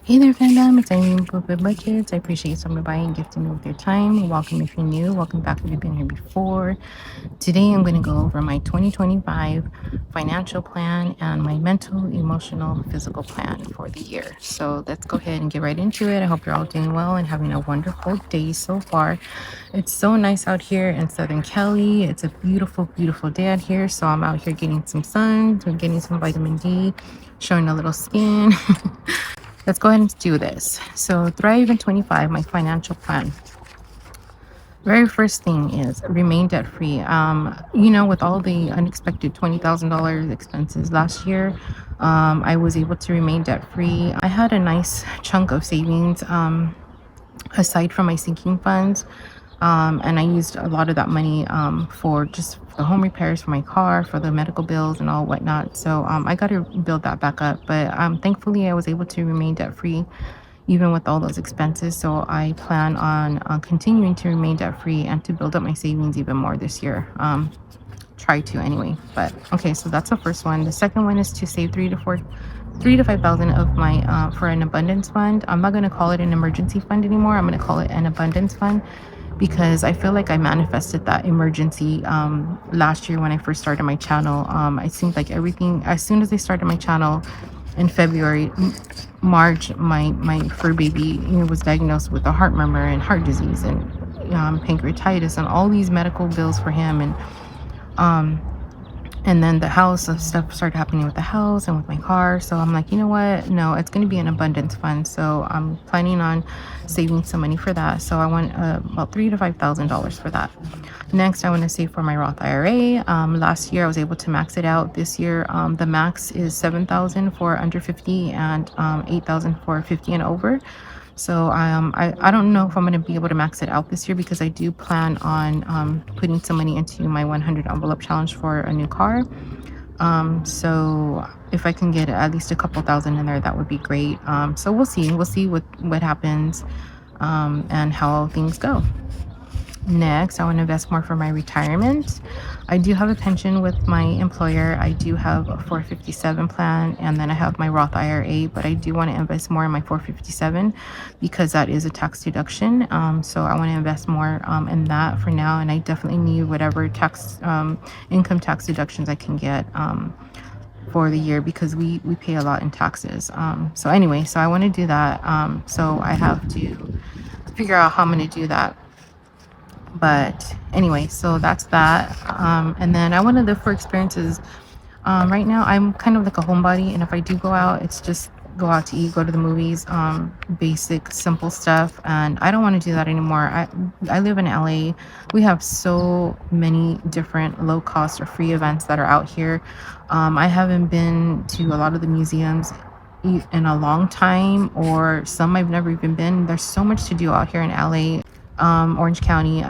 Hey there, fandom. It's Irene with Good Budgets. I appreciate you stopping by and gifting me with your time. Welcome if you're new. Welcome back if you've been here before. Today, I'm going to go over my 2025 financial plan and my mental, emotional, physical plan for the year. So let's go ahead and get right into it. I hope you're all doing well and having a wonderful day so far. It's so nice out here in Southern Cali. It's a beautiful, beautiful day out here. So I'm out here getting some sun, getting some vitamin D, showing a little skin. Let's go ahead and do this. So, Thrive in 25, my financial plan. Very first thing is remain debt free. With all the unexpected $20,000 expenses last year, I was able to remain debt free. I had a nice chunk of savings aside from my sinking funds. And I used a lot of that money for just the home repairs for my car, for the medical bills and all whatnot. So I got to build that back up. But thankfully, I was able to remain debt free even with all those expenses. So I plan on continuing to remain debt free and to build up my savings even more this year. Try to anyway. But okay, so that's the first one. The second one is to save 3 to 5 thousand of my for an abundance fund. I'm not gonna call it an emergency fund anymore. I'm gonna call it an abundance fund because I feel like I manifested that emergency last year when I first started my channel. I seemed like everything as soon as I started my channel in February, March, my fur baby was diagnosed with a heart murmur and heart disease and pancreatitis and all these medical bills for him um, and then the house stuff started happening with the house and with my car. So I'm like, you know what? No, it's going to be an abundance fund. So I'm planning on saving some money for that. So I want about $3,000 to $5,000 for that. Next, I want to save for my Roth IRA. Last year, I was able to max it out. This year, the max is 7,000 for under 50 and 8,000 for 50 and over. So I don't know if I'm going to be able to max it out this year because I do plan on putting some money into my 100 envelope challenge for a new car. So if I can get at least a couple thousand in there, that would be great. So we'll see. We'll see what happens and how things go. Next, I want to invest more for my retirement. I do have a pension with my employer. I do have a 457 plan, and then I have my Roth IRA, but I do want to invest more in my 457 because that is a tax deduction. So I want to invest more in that for now, and I definitely need whatever tax income tax deductions I can get for the year because we pay a lot in taxes. So anyway, so I want to do that. So I have to figure out how I'm going to do that. But anyway, so that's that. And then I want to live for experiences. Right now, I'm kind of like a homebody, and if I do go out, it's just go out to eat, go to the movies, basic, simple stuff. And I don't want to do that anymore. I live in LA. We have so many different low cost or free events that are out here. I haven't been to a lot of the museums in a long time, or some I've never even been. There's so much to do out here in LA, Orange County.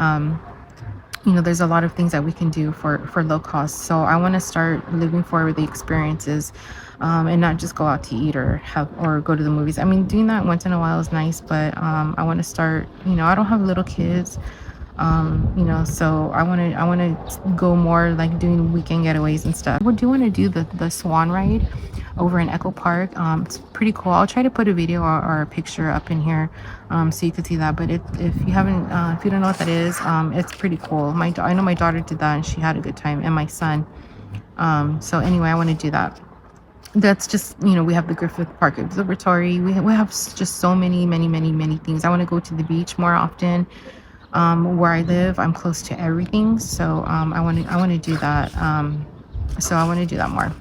There's a lot of things that we can do for low cost. So I want to start living for the experiences, and not just go out to eat or go to the movies. I mean, doing that once in a while is nice, but I want to start. I don't have little kids. So I want to go more like doing weekend getaways and stuff. I do want to do the swan ride over in Echo Park. It's pretty cool. I'll try to put a video or a picture up in here so you can see that. But if you haven't, if you don't know what that is, it's pretty cool. I know my daughter did that and she had a good time, and my son. So anyway, I want to do that. That's just, we have the Griffith Park Observatory. We have just so many, many, many, many things. I want to go to the beach more often. Where I live, I'm close to everything, so I want to do that. So I want to do that more.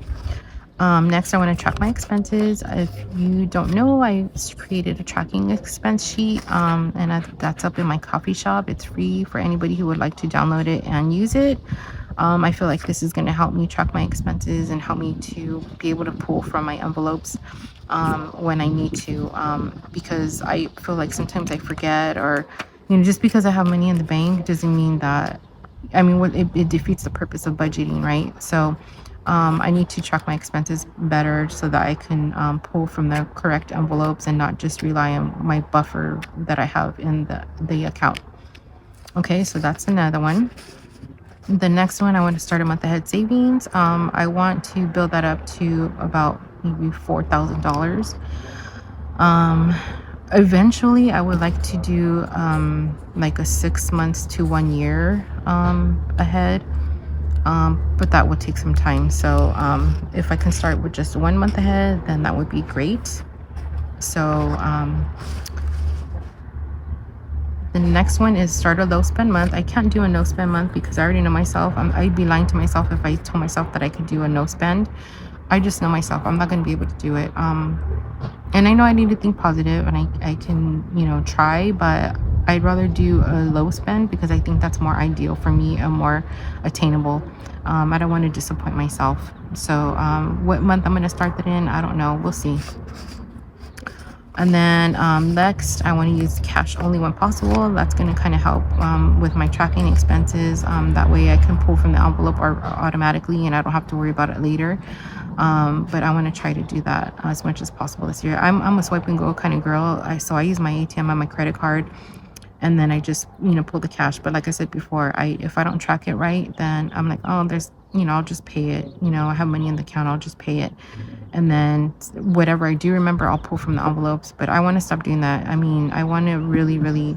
Next, I want to track my expenses. If you don't know, I created a tracking expense sheet, and that's up in my coffee shop. It's free for anybody who would like to download it and use it. I feel like this is going to help me track my expenses and help me to be able to pull from my envelopes when I need to, because I feel like sometimes I forget, or just because I have money in the bank doesn't mean that, it defeats the purpose of budgeting, right? So I need to track my expenses better so that I can pull from the correct envelopes and not just rely on my buffer that I have in the account. Okay, so that's another one. The next one, I want to start a month ahead savings. I want to build that up to about maybe $4,000. Um, Eventually, I would like to do like a 6 months to 1 year ahead. But that would take some time. So if I can start with just 1 month ahead, then that would be great. So the next one is start a low spend month. I can't do a no spend month because I already know myself. I'd be lying to myself if I told myself that I could do a no spend. I just know myself. I'm not going to be able to do it. And I know I need to think positive, and I can, try, but I'd rather do a low spend because I think that's more ideal for me and more attainable. I don't want to disappoint myself. So what month I'm going to start that in, I don't know. We'll see. And then next, I want to use cash only when possible. That's going to kind of help with my tracking expenses. That way I can pull from the envelope or automatically and I don't have to worry about it later. But I want to try to do that as much as possible this year. I'm a swipe and go kind of girl. So I use my ATM on my credit card and then I just, pull the cash. But like I said before, if I don't track it right, then I'm like, oh, I'll just pay it. I have money in the account, I'll just pay it. And then whatever I do remember, I'll pull from the envelopes. But I want to stop doing that. I mean, I want to really, really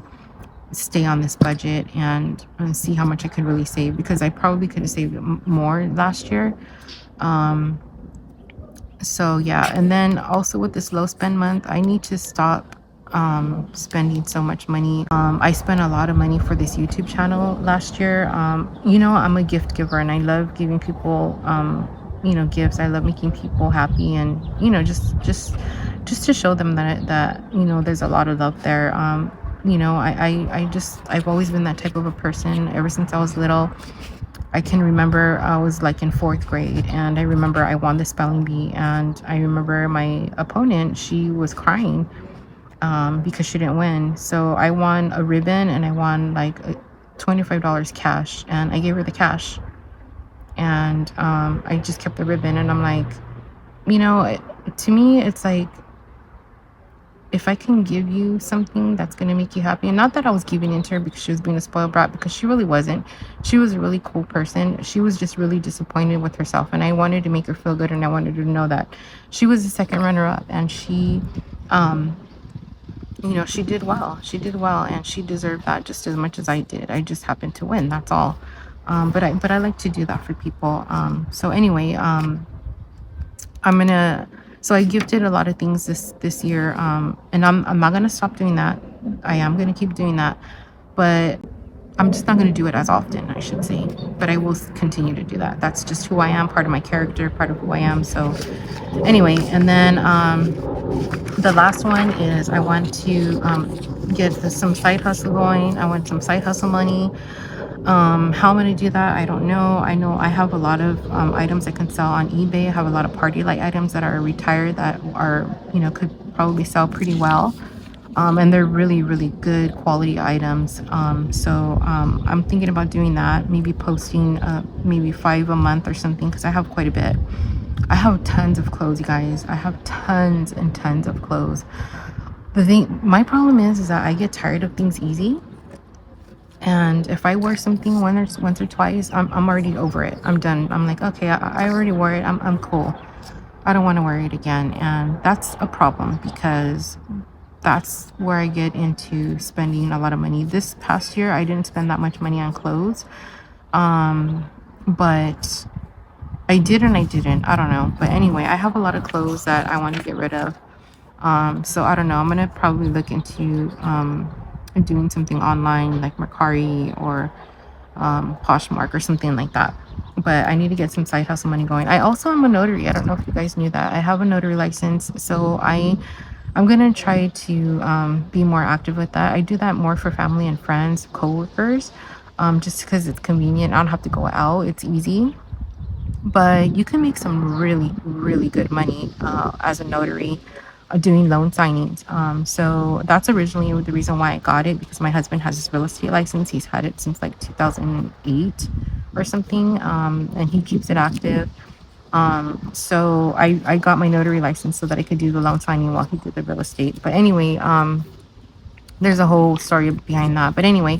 stay on this budget and see how much I could really save because I probably could have saved more last year. So yeah, and then also with this low spend month, I need to stop spending so much money. I spent a lot of money for this YouTube channel last year. I'm a gift giver and I love giving people gifts. I love making people happy and just to show them that there's a lot of love there. I've always been that type of a person ever since I was little. I can remember I was like in fourth grade and I remember I won the spelling bee and I remember my opponent, she was crying because she didn't win. So I won a ribbon and I won like $25 cash and I gave her the cash and I just kept the ribbon and I'm like, to me, it's like, if I can give you something that's going to make you happy, and not that I was giving into her because she was being a spoiled brat, because she really wasn't. She was a really cool person. She was just really disappointed with herself. And I wanted to make her feel good. And I wanted her to know that she was the second runner up and she, she did well. She did well and she deserved that just as much as I did. I just happened to win. That's all. But I like to do that for people. So anyway, so I gifted a lot of things this year, and I'm not gonna stop doing that. I am gonna keep doing that, but I'm just not gonna do it as often, I should say. But I will continue to do that. That's just who I am, part of my character, part of who I am. So anyway, and then the last one is I want to get some side hustle going. I want some side hustle money. How I'm gonna do that, I don't know. I know I have a lot of items I can sell on eBay. I have a lot of party light items that are retired that are, could probably sell pretty well. And they're really, really good quality items. So I'm thinking about doing that, maybe posting maybe 5 a month or something because I have quite a bit. I have tons of clothes, you guys. I have tons and tons of clothes. My problem is that I get tired of things easy. And if I wear something once or twice, I'm already over it. I'm done. I'm like, okay, I already wore it. I'm cool. I don't want to wear it again. And that's a problem because that's where I get into spending a lot of money. This past year, I didn't spend that much money on clothes. But I did and I didn't. I don't know. But anyway, I have a lot of clothes that I want to get rid of. So I don't know. I'm going to probably look into doing something online like Mercari or Poshmark or something like that. But I need to get some side hustle money going. I also am a notary. I don't know if you guys knew that. I have a notary license. So I'm going to try to be more active with that. I do that more for family and friends, coworkers, just because it's convenient. I don't have to go out. It's easy. But you can make some really, really good money as a notary doing loan signings. So that's originally the reason why I got it, because my husband has his real estate license. He's had it since like 2008 or something, and he keeps it active. So I got my notary license so that I could do the loan signing while he did the real estate. But anyway, there's a whole story behind that. But anyway,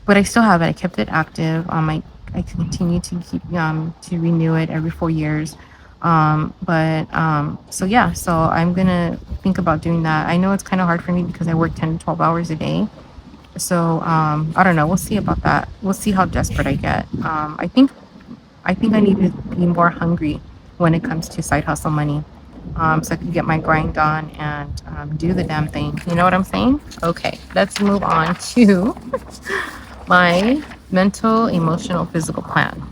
but I still have it. I kept it active. I continue to keep to renew it every 4 years. So yeah, so I'm gonna think about doing that. I know it's kind of hard for me because I work 10 to 12 hours a day. So I don't know. We'll see about that. We'll see how desperate I get. I think I need to be more hungry when it comes to side hustle money. So I can get my grind on and do the damn thing. You know what I'm saying? Okay, let's move on to my mental, emotional, physical plan.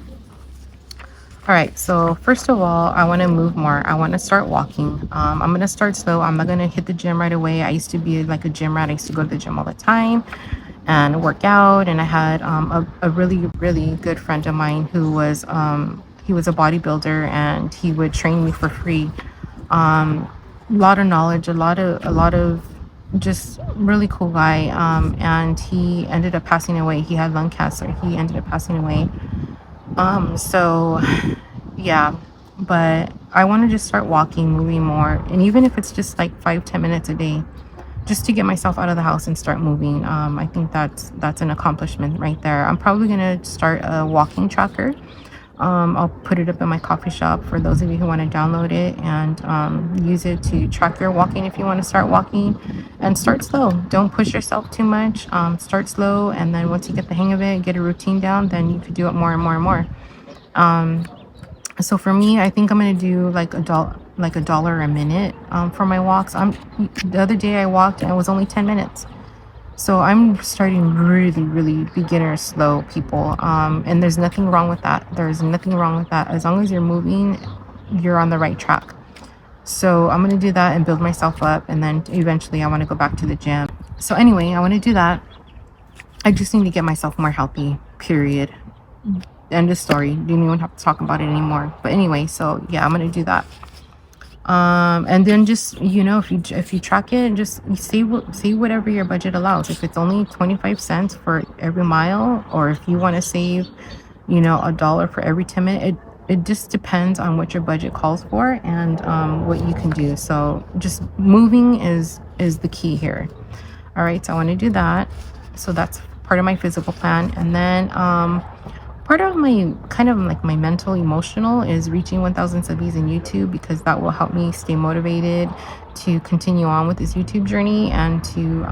All right, so first of all, I want to move more. I want to start walking. I'm going to start slow. I'm not going to hit the gym right away. I used to be like a gym rat. I used to go to the gym all the time and work out. And I had a really, really good friend of mine who was he was a bodybuilder, and he would train me for free. A lot of knowledge, a lot of just really cool guy. And he ended up passing away. He had lung cancer. He ended up passing away. So yeah, but I want to just start walking, moving more, and even if it's just like 5-10 minutes a day, just to get myself out of the house and start moving. I think that's an accomplishment right there. I'm probably gonna start a walking tracker. I'll put it up in my coffee shop for those of you who want to download it and use it to track your walking if you want to start walking. And start slow. Don't push yourself too much. Start slow, and then once you get the hang of it, get a routine down, then you could do it more and more and more. Um, so for me, I think I'm gonna do like $1 a minute for my walks. The other day I walked and it was only 10 minutes. So I'm starting really, really beginner slow, people. And there's nothing wrong with that. There's nothing wrong with that. As long as you're moving, you're on the right track. So I'm gonna do that and build myself up, and then eventually I want to go back to the gym. So anyway, I want to do that. I just need to get myself more healthy. Period. End of story. Didn't even have to talk about it anymore. But anyway, so yeah, I'm gonna do that. And then just, if you track it, just save whatever your budget allows. If it's only 25 cents for every mile, or if you want to save, $1 for every 10 minutes, it just depends on what your budget calls for, and what you can do. So just moving is the key here. All right, so I want to do that. So that's part of my physical plan. And then part of my kind of like my mental emotional is reaching 1,000 subbies in YouTube, because that will help me stay motivated to continue on with this YouTube journey, and to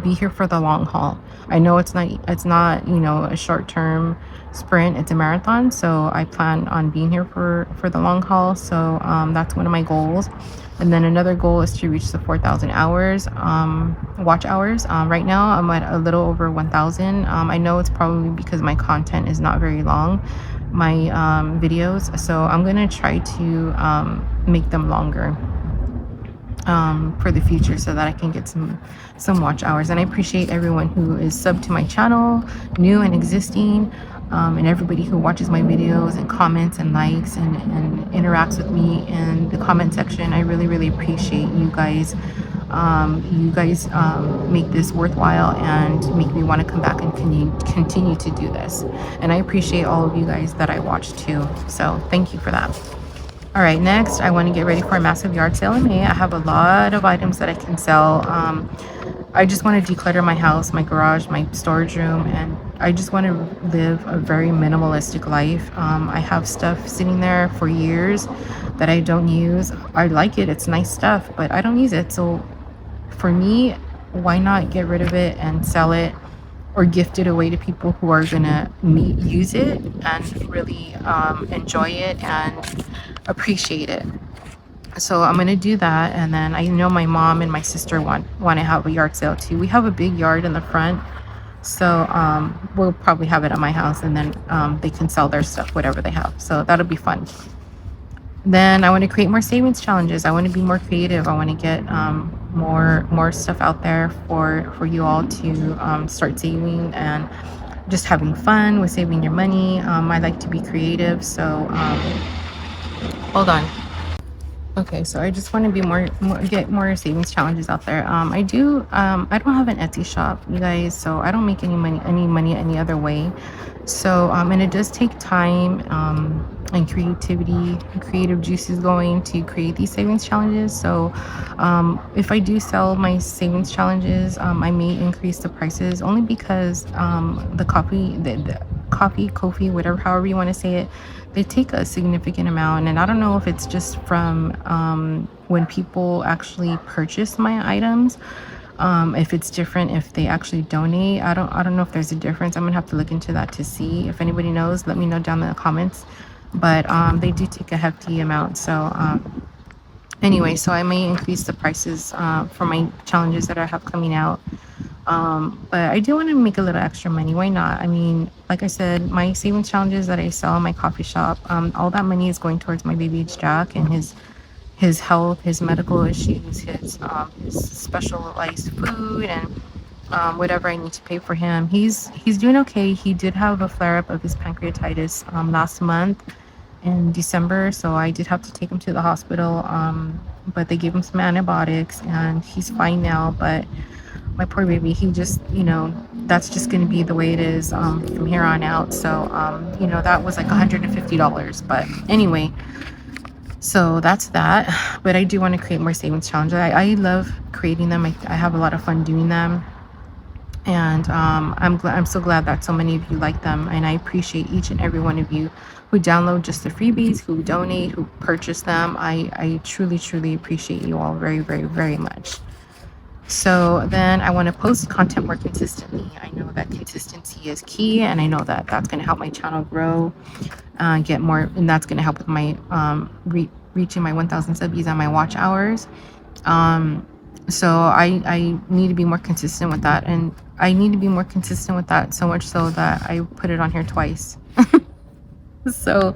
be here for the long haul. I know it's not a short-term sprint, it's a marathon. So I plan on being here for the long haul. So that's one of my goals. And then another goal is to reach the 4,000 hours, watch hours. Right now I'm at a little over 1,000. I know it's probably because my content is not very long, my videos. So I'm gonna try to make them longer for the future, so that I can get some watch hours. And I appreciate everyone who is subbed to my channel, new and existing, and everybody who watches my videos and comments and likes and interacts with me in the comment section. I really, really appreciate you guys. Make this worthwhile and make me want to come back and continue to do this. And I appreciate all of you guys that I watch too. So thank you for that. All right, next I want to get ready for a massive yard sale in May. I have a lot of items that I can sell. I just want to declutter my house, my garage, my storage room, and I just want to live a very minimalistic life. I have stuff sitting there for years that I don't use. I like it, it's nice stuff, but I don't use it. So for me, why not get rid of it and sell it, or gift it away to people who are gonna use it and really enjoy it and appreciate it. So I'm gonna do that. And then I know my mom and my sister want to have a yard sale too. We have a big yard in the front, so we'll probably have it at my house, and then they can sell their stuff, whatever they have. So that'll be fun. Then I want to create more savings challenges. I want to be more creative. I want to get more stuff out there for you all to start saving and just having fun with saving your money. I like to be creative, so hold on. Okay, so I just want to be get more savings challenges out there. I don't have an Etsy shop, you guys, so I don't make any money any other way. So and it does take time and creativity, creative juices going to create these savings challenges. So if I do sell my savings challenges, I may increase the prices, only because the coffee, Kofi, whatever, however you want to say it, they take a significant amount. And I don't know if it's just from when people actually purchase my items, if it's different if they actually donate. I don't know if there's a difference. I'm gonna have to look into that to see. If anybody knows, let me know down in the comments. But they do take a hefty amount. So anyway, so I may increase the prices for my challenges that I have coming out. But I do want to make a little extra money. Why not? I mean, like I said, my savings challenges that I sell in my coffee shop, all that money is going towards my baby Jack and his health, his medical issues, his specialized food, and whatever I need to pay for him. He's doing okay. He did have a flare up of his pancreatitis last month in December, so I did have to take him to the hospital. But they gave him some antibiotics, and he's fine now. But my poor baby, he just, that's just going to be the way it is from here on out. So, that was like $150. But anyway, so that's that. But I do want to create more savings challenges. I love creating them. I have a lot of fun doing them. And I'm so glad that so many of you like them. And I appreciate each and every one of you who download just the freebies, who donate, who purchase them. I truly, truly appreciate you all very, very, very much. So then I want to post content more consistently. I know that consistency is key, and I know that that's going to help my channel grow, get more, and that's going to help with my reaching my 1,000 subbies and my watch hours. So I need to be more consistent with that, and I need to be more consistent with that so much so that I put it on here twice. So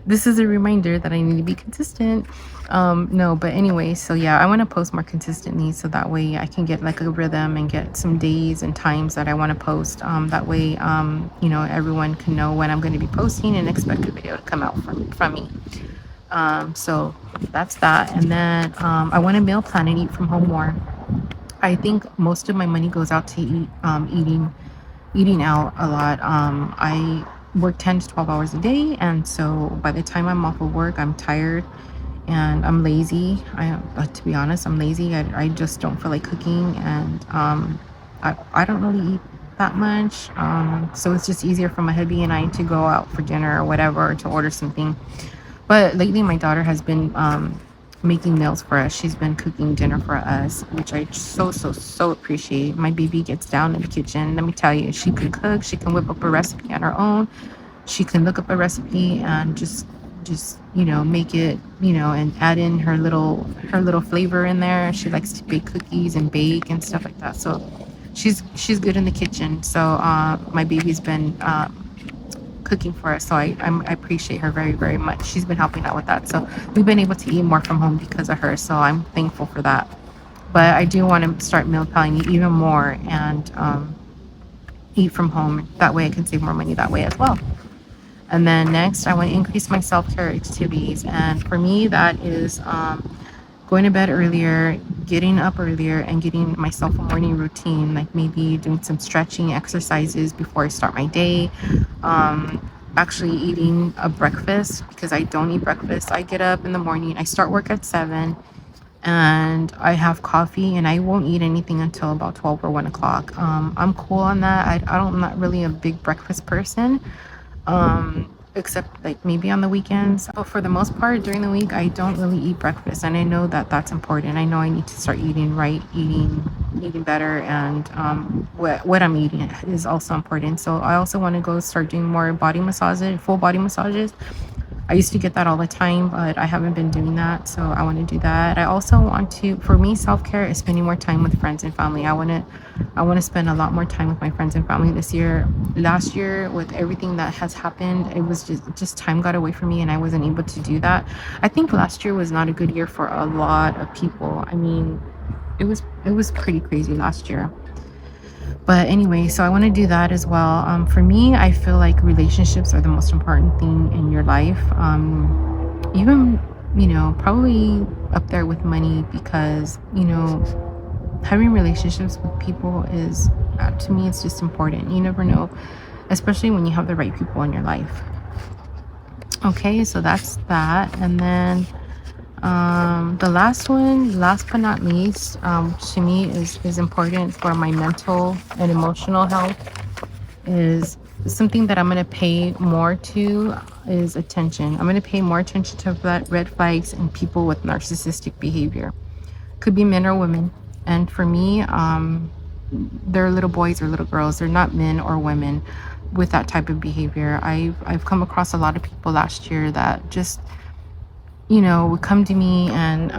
this is a reminder that I need to be consistent. No, but anyway, so yeah, I want to post more consistently so that way I can get like a rhythm and get some days and times that I want to post. That way, everyone can know when I'm going to be posting and expect a video to come out from me. So that's that. And then I want to meal plan and eat from home more. I think most of my money goes out to eating out a lot. I work 10 to 12 hours a day, and so by the time I'm off of work, I'm tired and I'm lazy. To be honest, I'm lazy. I just don't feel like cooking, and I don't really eat that much. So it's just easier for my hubby and I to go out for dinner or whatever, or to order something. But lately, my daughter has been making meals for us. She's been cooking dinner for us, which I so appreciate. My baby gets down in the kitchen. Let me tell you, she can cook. She can whip up a recipe on her own. She can look up a recipe and just make it, and add in her little flavor in there. She likes to bake cookies and bake and stuff like that. So she's good in the kitchen. So my baby's been cooking for us, so I appreciate her very, very much. She's been helping out with that, so we've been able to eat more from home because of her, so I'm thankful for that. But I do want to start meal planning even more and eat from home. That way I can save more money that way as well. And then next, I want to increase my self-care activities, and for me that is going to bed earlier, getting up earlier, and getting myself a morning routine, like maybe doing some stretching exercises before I start my day. Actually eating a breakfast, because I don't eat breakfast. I get up in the morning, I start work at 7, and I have coffee, and I won't eat anything until about 12 or 1 o'clock. I'm cool on that. I'm not really a big breakfast person. Except like maybe on the weekends. But for the most part, during the week, I don't really eat breakfast, and I know that that's important. I know I need to start eating right, eating better, and what I'm eating is also important. So I also want to go start doing more body massages, full body massages. I used to get that all the time, but I haven't been doing that, so I want to do that. I also want to, for me, self-care is spending more time with friends and family. I want to spend a lot more time with my friends and family this year. Last year, with everything that has happened, it was just time got away from me, and I wasn't able to do that. I think last year was not a good year for a lot of people. I mean, it was pretty crazy last year. But anyway, so I want to do that as well. For me, I feel like relationships are the most important thing in your life. Even, probably up there with money, because, having relationships with people is, to me, it's just important. You never know, especially when you have the right people in your life. Okay, so that's that. And then the last one, last but not least, to me is important for my mental and emotional health, is something that I'm going to pay more to is attention. I'm going to pay more attention to red flags and people with narcissistic behavior. Could be men or women. And for me, they're little boys or little girls. They're not men or women with that type of behavior. I've come across a lot of people last year that just, would come to me and,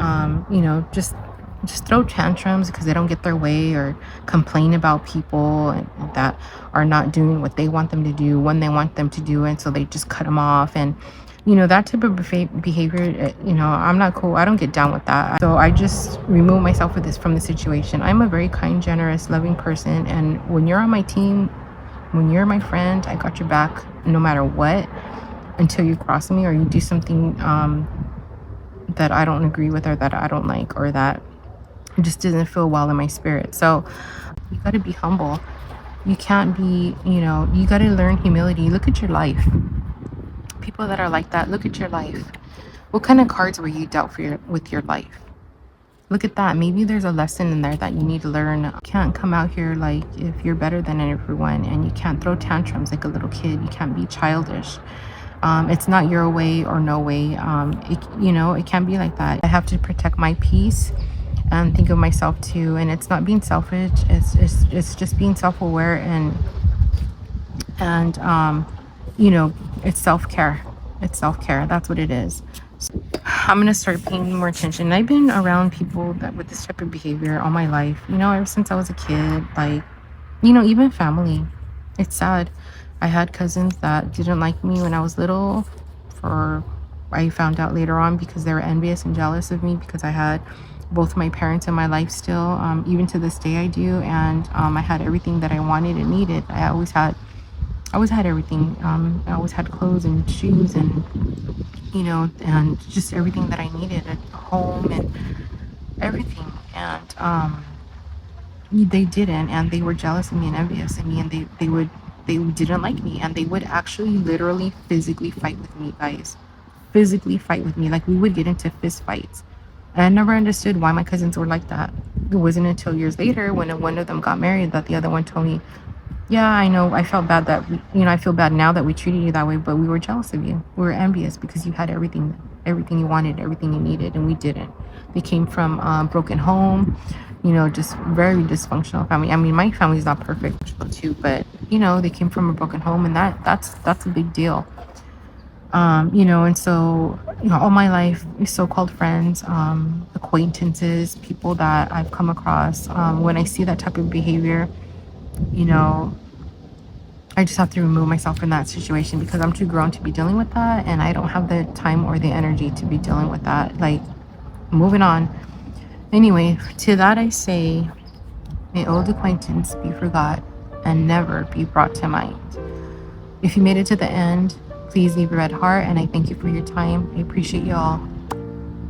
just throw tantrums because they don't get their way, or complain about people that are not doing what they want them to do when they want them to do it. So they just cut them off. And, that type of behavior, I'm not cool. I don't get down with that. So I just remove myself from the situation. I'm a very kind, generous, loving person. And when you're on my team, when you're my friend, I got your back no matter what, until you cross me or you do something that I don't agree with, or that I don't like, or that just doesn't feel well in my spirit. So you got to be humble. You can't be, you got to learn humility. Look at your life. People that are like that, look at your life. What kind of cards were you dealt with your life? Look at that. Maybe there's a lesson in there that you need to learn. You can't come out here like if you're better than everyone, and you can't throw tantrums like a little kid. You can't be childish. It's not your way or no way. It can't be like that. I have to protect my peace and think of myself too. And it's not being selfish. It's just being self-aware, and it's self-care. It's self-care. That's what it is. I'm gonna start paying more attention. I've been around people that with this type of behavior all my life. Ever since I was a kid. Like, even family. It's sad. I had cousins that didn't like me when I was little. I found out later on because they were envious and jealous of me because I had both my parents in my life still. Even to this day, I do, and I had everything that I wanted and needed. I always had everything. I always had clothes and shoes and and just everything that I needed at home and everything. And they didn't, and they were jealous of me and envious of me, and they didn't like me, and they would actually literally physically fight with me, guys. Physically fight with me. Like, we would get into fist fights. And I never understood why my cousins were like that. It wasn't until years later when one of them got married that the other one told me, yeah, I know, I felt bad I feel bad now that we treated you that way, but we were jealous of you. We were envious because you had everything you wanted, everything you needed, and we didn't. They came from broken home, just very dysfunctional family. I mean, my family's not perfect too, but they came from a broken home, and that's a big deal. And so, all my life, so-called friends, acquaintances, people that I've come across, when I see that type of behavior, I just have to remove myself from that situation because I'm too grown to be dealing with that, and I don't have the time or the energy to be dealing with that. Like, moving on. Anyway, to that I say, may old acquaintance be forgot and never be brought to mind. If you made it to the end, please leave a red heart, and I thank you for your time. I appreciate you all.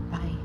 Bye.